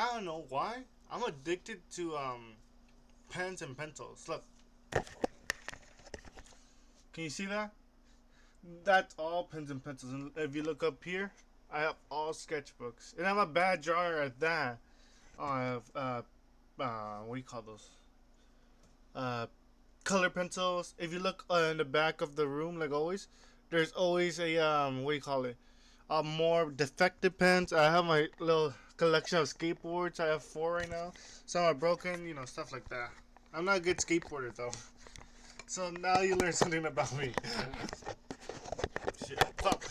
I don't know why. I'm addicted to pens and pencils. Look, can you see that? That's all pens and pencils. And if you look up here, I have all sketchbooks, and I'm a bad drawer at that. Oh, I have what do you call those? Uh, color pencils. If you look in the back of the room, like always, there's always a what do you call it? More defective pens. I have my little collection of skateboards. I have four right now. Some are broken, stuff like that. I'm not a good skateboarder though. So now you learn something about me. Shit, fuck.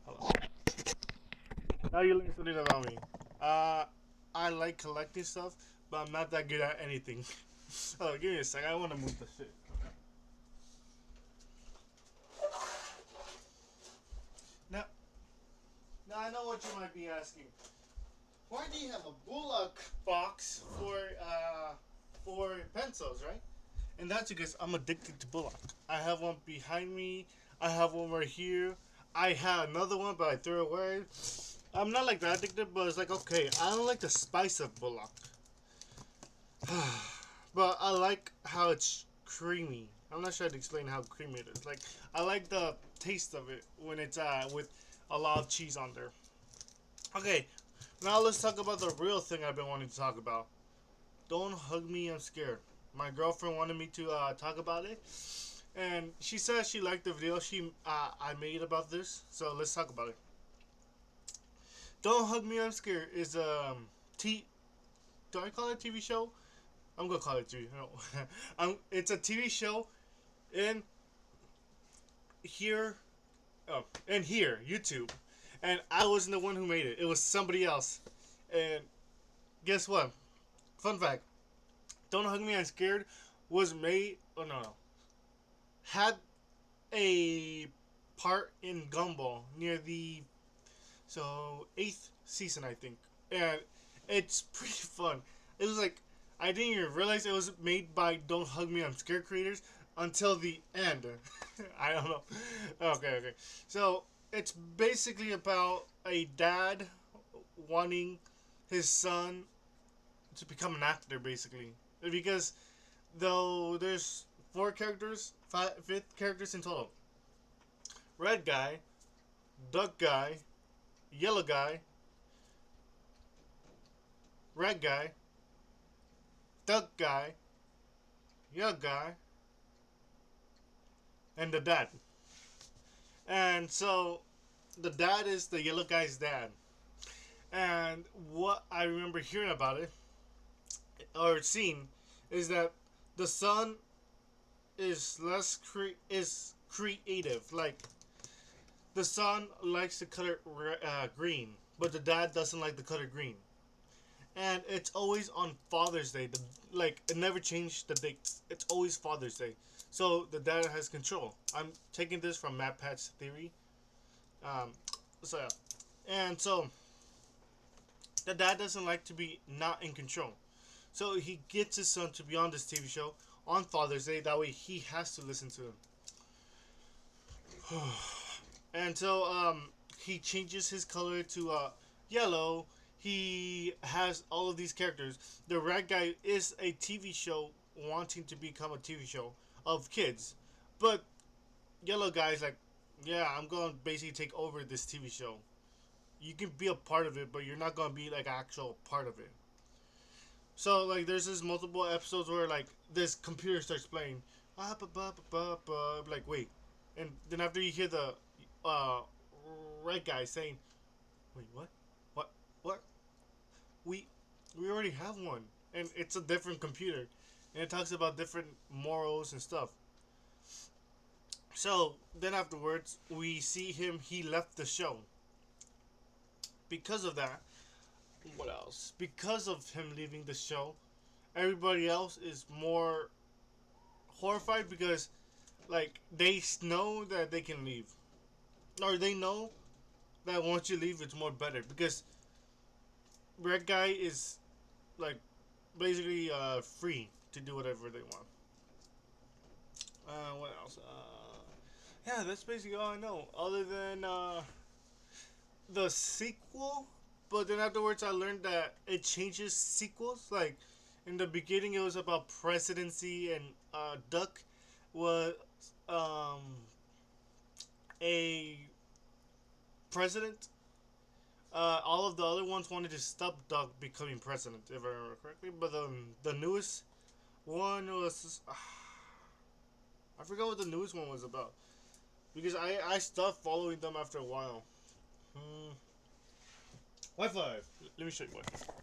Hold on. Now you learn something about me. Uh, I like collecting stuff, but I'm not that good at anything. Oh, give me a sec. I want to move the shit. Now, now I know what you might be asking. Why do you have a Bullock box for pencils, right? And that's because I'm addicted to Bullock. I have one behind me. I have one right here. I had another one, but I threw it away. I'm not like that addicted, but it's like okay. I don't like the spice of Bullock, but I like how it's creamy. I'm not sure how to explain how creamy it is. Like I like the taste of it when it's with a lot of cheese on there. Okay, now let's talk about the real thing I've been wanting to talk about. Don't hug me, I'm scared. My girlfriend wanted me to talk about it, and she said she liked the video I made about this. So let's talk about it. Don't hug me, I'm scared is t. Do I call it a TV show? I'm gonna call it TV. No, it's a TV show in here. Oh, in here, YouTube, and I wasn't the one who made it. It was somebody else, and guess what? Fun fact: Don't Hug Me, I'm Scared was made. Oh no, had a part in Gumball near the eighth season, I think, and it's pretty fun. It was like I didn't even realize it was made by Don't Hug Me, I'm Scared creators until the end. I don't know. Okay. So it's basically about a dad wanting his son to become an actor, basically, because though there's four characters, fifth characters in total. Red guy, duck guy, yellow guy, red guy, duck guy, yellow guy, and the dad. And so the dad is the yellow guy's dad. And what I remember hearing about it or seeing is that the son is is creative. Like the son likes the color green, but the dad doesn't like the color green. And it's always on Father's Day. Like it never changed the dates. It's always Father's Day. So the dad has control. I'm taking this from Matt Pat's theory. Um, so yeah. And so the dad doesn't like to be not in control. So he gets his son to be on this TV show on Father's Day. That way he has to listen to him. And so he changes his color to yellow. He has all of these characters. The red guy is a TV show wanting to become a TV show of kids, but yellow guy is like, yeah, I'm going to basically take over this TV show. You can be a part of it, but you're not going to be like actual part of it. So like, there's this multiple episodes where like this computer starts playing, like wait, and then after you hear the uh, red guy saying, wait, what? We we already have one, and it's a different computer, and it talks about different morals and stuff. So then afterwards, we see him. He left the show because of that. What else? Because of him leaving the show, everybody else is more horrified because, like, they know that they can leave, or they know that once you leave, it's more better because red guy is like basically free to do whatever they want. What else? Yeah, that's basically all I know. Other than the sequel, But then afterwards, I learned that it changes sequels. Like in the beginning, it was about presidency, and Duck was um, a president. All of the other ones wanted to stop Duck becoming president, if I remember correctly. But the newest one was I forgot what the newest one was about because I stopped following them after a while. Hmm. Wi-Fi. Let me show you Wi-Fi.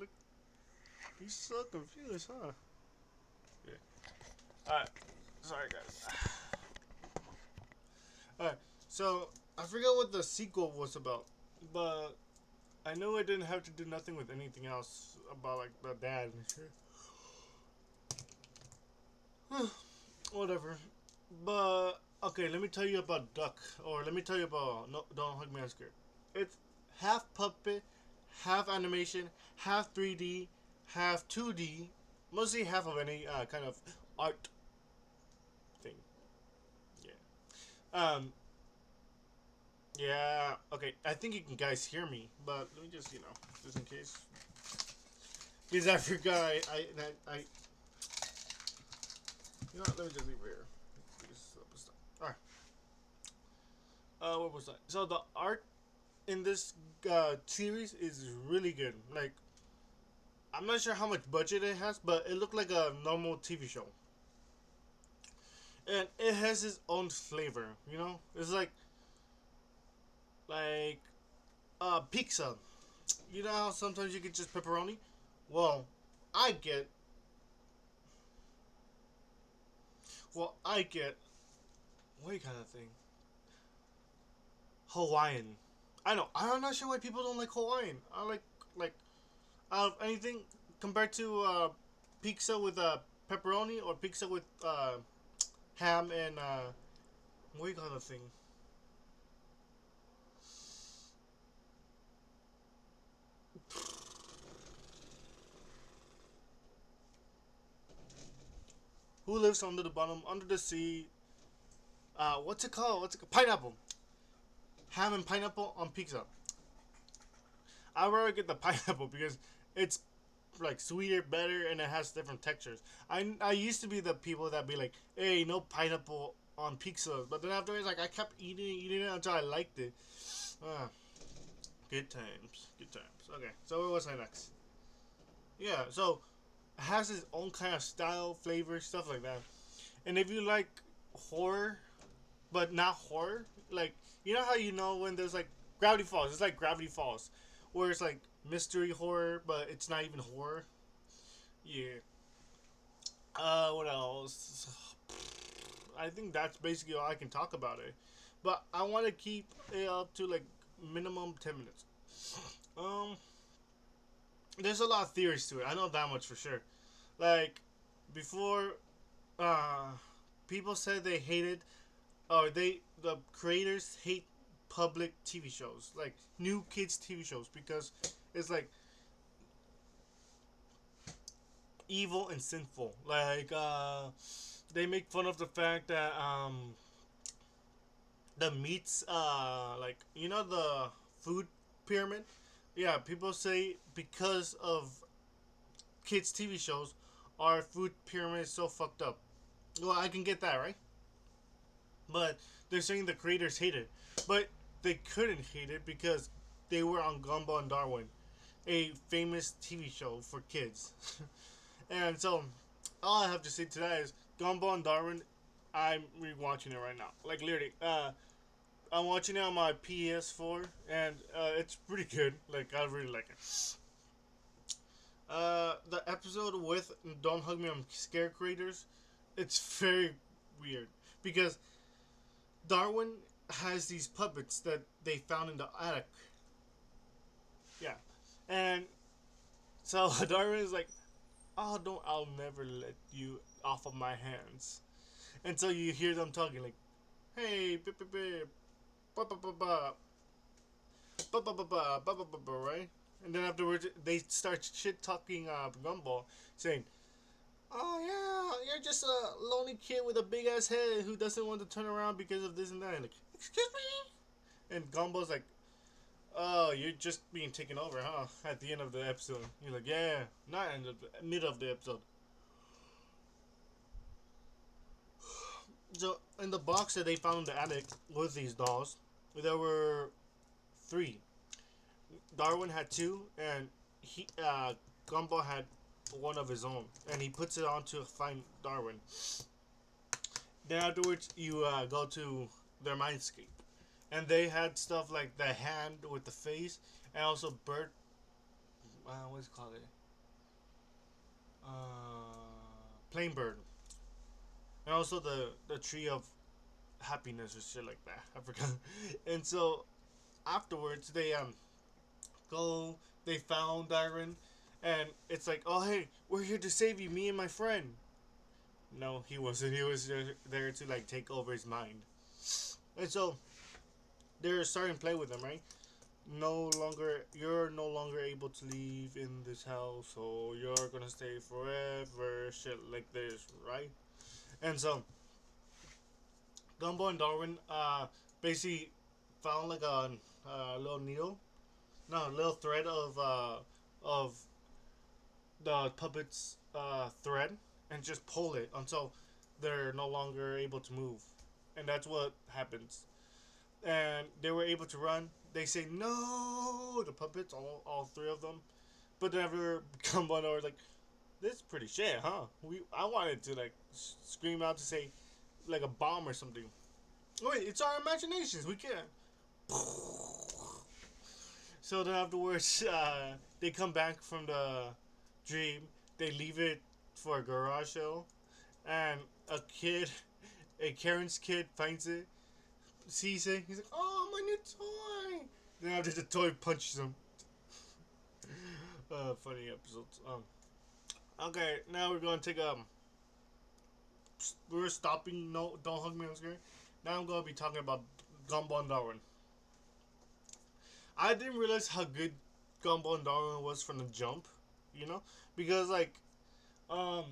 Look, he's so confused, huh? Yeah. All right. Sorry, guys. All right. So I forgot what the sequel was about, but I know I didn't have to do nothing with anything else about like the dad and shit. Whatever. But okay, let me tell you about Duck, or let me tell you about No, Don't Hug Me, I'm Scared. It's half puppet, half animation, half 3D, half 2D, mostly half of any kind of art thing. Yeah. Yeah. Okay. I think you can guys hear me, but let me just just in case, because I forgot. Let me just leave it here. All right. What was that? So the art in this series is really good. Like, I'm not sure how much budget it has, but it looked like a normal TV show, and it has its own flavor. It's like pizza. You know how sometimes you get just pepperoni. Well, I get I get what kind of thing? Hawaiian. I know. I'm not sure why people don't like Hawaiian. I like out of anything compared to pizza with pepperoni or pizza with ham and what kind of thing? Who lives under the bottom, under the sea? What's it called? Pineapple. Ham and pineapple on pizza. I'd rather get the pineapple because it's like sweeter, better, and it has different textures. I used to be the people that be like, hey, no pineapple on pizza, but then afterwards, like I kept eating it until I liked it. Ah, good times, good times. Okay, so what was I next? Yeah, so it has its own kind of style, flavor, stuff like that. And if you like horror, but not horror, like how when there's like Gravity Falls, it's like Gravity Falls, where it's like mystery horror, but it's not even horror. Yeah. What else? I think that's basically all I can talk about it. But I want to keep it up to like minimum 10 minutes. Um, there's a lot of theories to it. I know that much for sure. Like before, uh, people said they hated, or the creators hate public TV shows, like new kids TV shows, because it's like evil and sinful. Like they make fun of the fact that the meats like the food pyramid. Yeah, people say because of kids TV shows our food pyramid is so fucked up. Well, I can get that, right? But they're saying the creators hate it, but they couldn't hate it because they were on Gumball and Darwin, a famous TV show for kids. And so all I have to say to that is Gumball and Darwin. I'm rewatching it right now. Like literally, I'm watching it on my PS4, and it's pretty good. Like I really like it. The episode with Don't Hug Me, I'm Scared creators, it's very weird because Darwin has these puppets that they found in the attic. Yeah, and so Darwin is like, "Oh, don't! I'll never let you off of my hands." And so you hear them talking like, "Hey, beep, beep, beep, ba ba ba ba, ba ba ba ba ba ba ba ba," right? And then afterwards, they start shit talking Gumball, saying, "Oh yeah, you're just a lonely kid with a big ass head who doesn't want to turn around because of this and that." And like, excuse me? And Gumball's like, "Oh, you're just being taken over, huh?" At the end of the episode, you're like, "Yeah, not end of mid of the episode." So in the box that they found in the attic with these dolls, there were three. Darwin had two, and Gumball had one of his own, and he puts it on to find Darwin. Then afterwards, you go to their mindscape, and they had stuff like the hand with the face, and also bird. What's it called? Plain bird, and also the tree of happiness or shit like that. I forgot. And so afterwards, they go. They found Darwin, and it's like, oh hey, we're here to save you, me and my friend. No, he wasn't. He was there to like take over his mind. And so they're starting to play with him, right? No longer, you're no longer able to leave in this house, so you're gonna stay forever. Shit like this, right? And so Gumball and Darwin, basically found like a little needle, no, a little thread of the puppet's thread, and just pull it until they're no longer able to move, and that's what happens. And they were able to run. They say no, the puppets, all three of them, but they never come on or like, this is pretty shit, huh? I wanted to like scream out to say like a bomb or something. Wait, it's our imaginations. We can't. So then afterwards, they come back from the dream. They leave it for a garage sale, and a kid, a Karen's kid, finds it, sees it. He's like, "Oh, my new toy!" Then after the toy punches him. Funny episodes. Okay, now we're gonna take we're stopping. No, don't hug me. I'm scared. Now I'm gonna be talking about Gumball and Darwin. I didn't realize how good Gumball and Darwin was from the jump, you know, because like um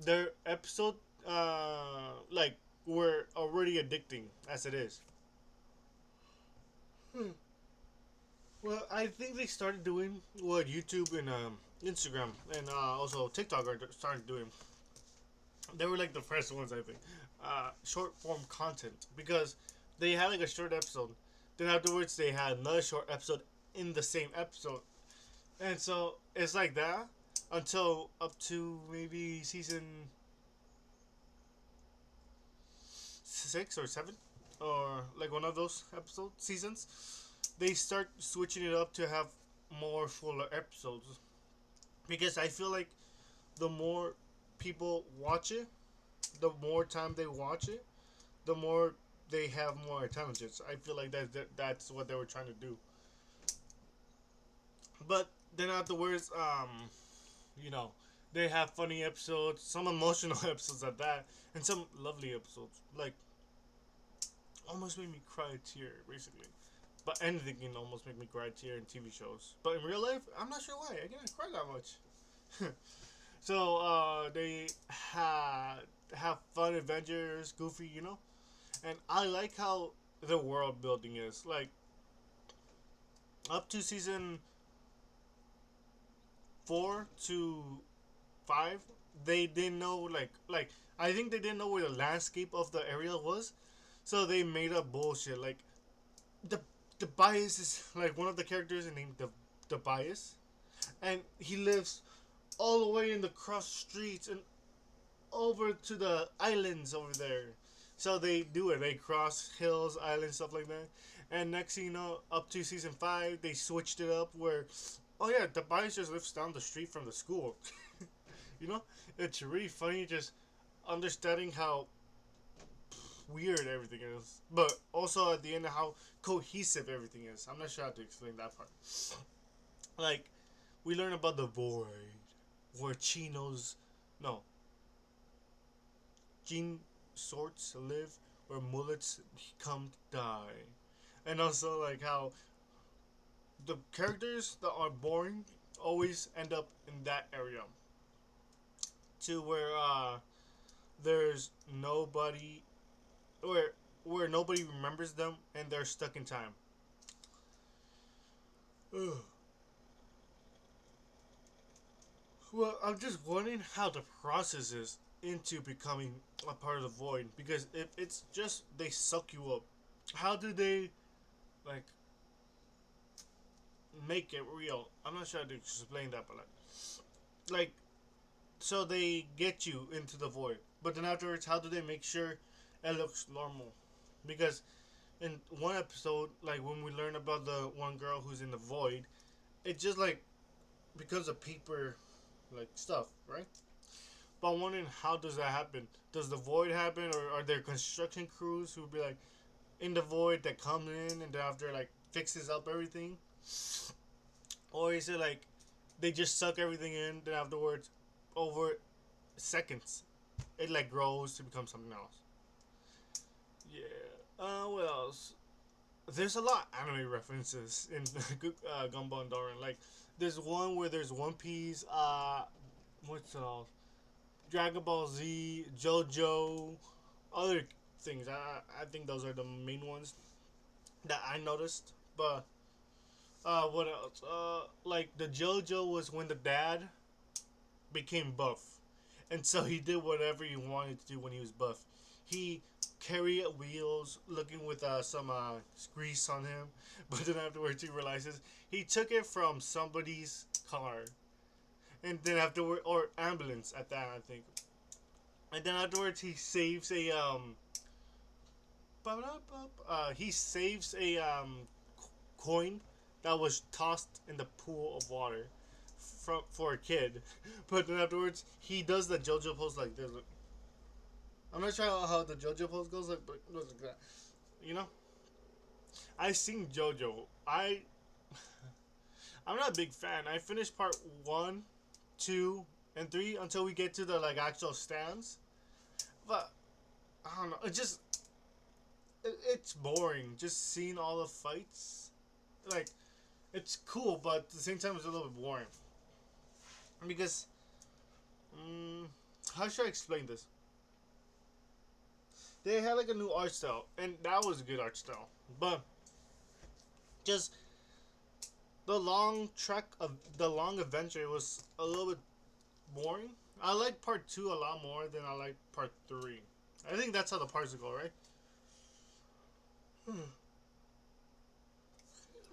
their episode like were already addicting as it is. Hmm. Well, I think they started doing what YouTube and Instagram and also TikTok are starting doing. They were like the first ones, I think. Short form content because they had like a short episode. Then afterwards, they had another short episode in the same episode, and so it's like that until up to maybe season 6 or 7, or like one of those episode seasons. They start switching it up to have more fuller episodes because I feel like the more people watch it, the more time they watch it, the more they have more intelligence. I feel like that's what they were trying to do. But then afterwards, you know, they have funny episodes, some emotional episodes at that, and some lovely episodes. Like almost made me cry a tear, basically. But anything can almost make me cry a tear in TV shows. But in real life, I'm not sure why. I didn't cry that much. So they have fun adventures, goofy, you know. And I like how the world building is. Like up to season 4 to 5, they didn't know like I think they didn't know where the landscape of the area was, so they made up bullshit. Like the the bias is like one of the characters is named the bias, and he lives all the way in the cross streets and over to the islands over there. So they do it. They cross hills, islands, stuff like that. And next thing you know, up to season 5, they switched it up where, oh yeah, the bias just lives down the street from the school. You know, it's really funny just understanding how weird everything is, but also at the end how cohesive everything is. I'm not sure how to explain that part. Like, we learn about the void, where chinos, no, gene sorts live, where mullets come to die, and also like how the characters that are boring always end up in that area, to where there's nobody where nobody remembers them and they're stuck in time. Ugh. Well, I'm just wondering how the process is into becoming a part of the void, because if it's just they suck you up, how do they like make it real? I'm not sure how to explain that, but like so they get you into the void, but then afterwards, how do they make sure it looks normal? Because in one episode, like when we learn about the one girl who's in the void, it just like becomes a paper like stuff, right? But I'm wondering, how does that happen? Does the void happen, or are there construction crews who be like in the void that come in and after like fixes up everything, or is it like they just suck everything in, then afterwards, over seconds, it like grows to become something else? Yeah. What else? There's a lot of anime references in Gumball and Doran. Like, there's one where there's One Piece. What's else? Dragon Ball Z, JoJo, other things. I think those are the main ones that I noticed. But what else? Like the JoJo was when the dad became buff, and so he did whatever he wanted to do when he was buff. He carried wheels, looking with some grease on him, but then afterwards he realizes he took it from somebody's car, and then afterward, or ambulance at that, I think. And then afterwards he saves a he saves a coin that was tossed in the pool of water for a kid. But then afterwards he does the JoJo pose like this. I'm not sure how the JoJo pose goes, like, but it goes like that. You know, I seen JoJo. I'm not a big fan. I finished part one, two, and three until we get to the like actual stands. But I don't know. It just it's boring. Just seeing all the fights. Like, it's cool, but at the same time, it's a little bit boring. Because, how should I explain this? They had like a new art style, and that was a good art style. But just the long adventure was a little bit boring. I like part two a lot more than I like part three. I think that's how the parts go, right?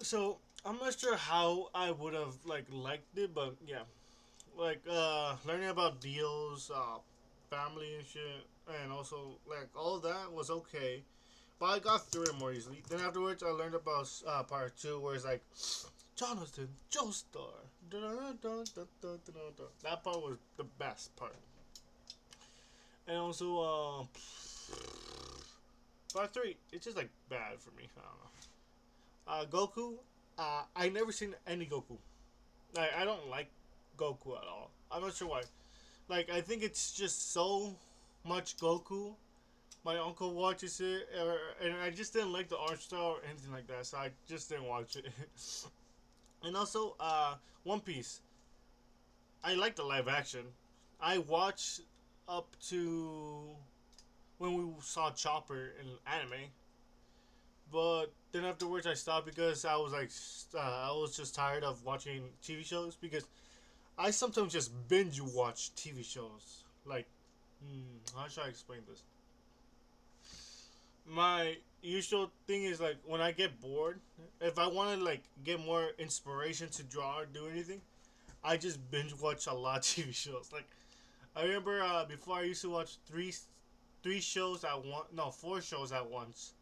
So I'm not sure how I would have like liked it, but yeah, like learning about deals, family and shit, and also like all of that was okay. But I got through it more easily. Then afterwards, I learned about part two, where it's like Jonathan Joestar. That part was the best part. And also, part three, it's just like bad for me. I don't know. Goku, I never seen any Goku. Like, I don't like Goku at all. I'm not sure why. Like, I think it's just so much Goku. My uncle watches it, and I just didn't like the art style or anything like that, so I just didn't watch it. And also, One Piece. I like the live action. I watched up to when we saw Chopper in anime, but then afterwards I stopped because I was like, I was just tired of watching TV shows, because I sometimes just binge watch TV shows. Like, how should I explain this? My usual thing is like when I get bored, if I want to like get more inspiration to draw or do anything, I just binge watch a lot of TV shows. Like, I remember before I used to watch three shows at one, no, four shows at once,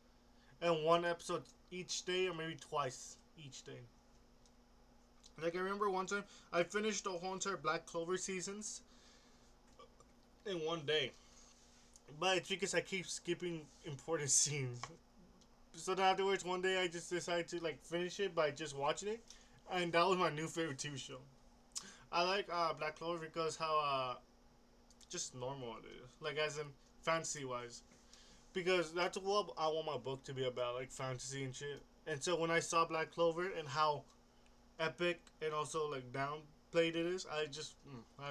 and one episode each day, or maybe twice each day. Like, I remember one time I finished the whole entire Black Clover seasons in one day, but it's because I keep skipping important scenes. So then afterwards, one day I just decided to like finish it by just watching it, and that was my new favorite TV show. I like Black Clover because how just normal it is, like as in fantasy wise, because that's what I want my book to be about, like fantasy and shit. And so when I saw Black Clover and how epic and also like downplayed it is, I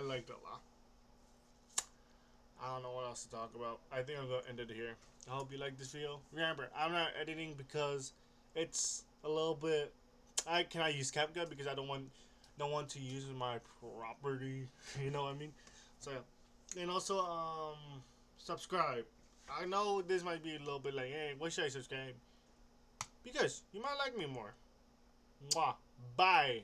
liked it a lot. I don't know what else to talk about. I think I'm gonna end it here. I hope you like this video. Remember, I'm not editing because it's a little bit I cannot use CapCut because I don't want to use my property. You know what I mean? So yeah. And also subscribe. I know this might be a little bit like, hey, why should I subscribe? Because you might like me more. Mwah. Bye.